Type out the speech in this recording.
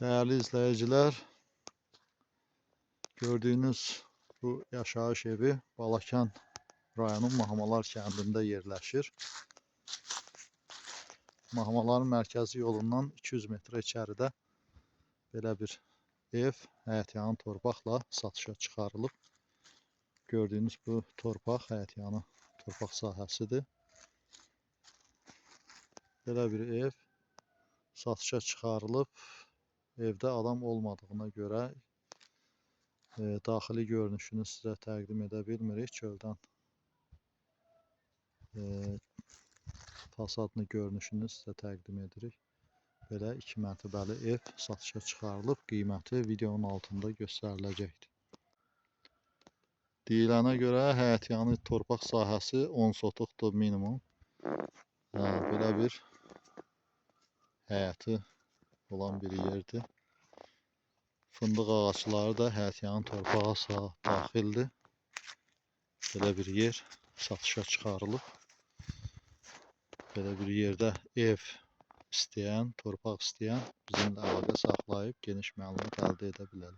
Değerli izleyiciler, gördüğünüz bu yaşayış evi Balakən rayonun Mahmalar kəndində yerləşir. Mahmaların mərkəzi yolundan 200 metre içəridə belə bir ev həyətyanı torpaqla satışa çıxarılıb. Gördüğünüz bu torpaq həyətyanı torpaq sahəsidir. Belə bir ev satışa çıxarılıb. Evdə adam olmadığına görə daxili görünüşünü sizə təqdim edə bilmirik. Çöldən fasadını görünüşünü sizə təqdim edirik. Belə 2 mərtəbəli ev satışa çıxarılıb. Qiyməti videonun altında göstəriləcəkdir. Deyilənə görə həyətyanı torpaq sahəsi 10 sotuqdur minimum. Belə bir həyəti olan bir yerdir. Fındıq ağaçları da həyətyanı torpağa daxildir. Belə bir yer satışa çıxarılıb. Belə bir yerdə ev istəyən, torpaq istəyən bizimlə əlaqə saxlayıb geniş məlumat əldə edə bilər.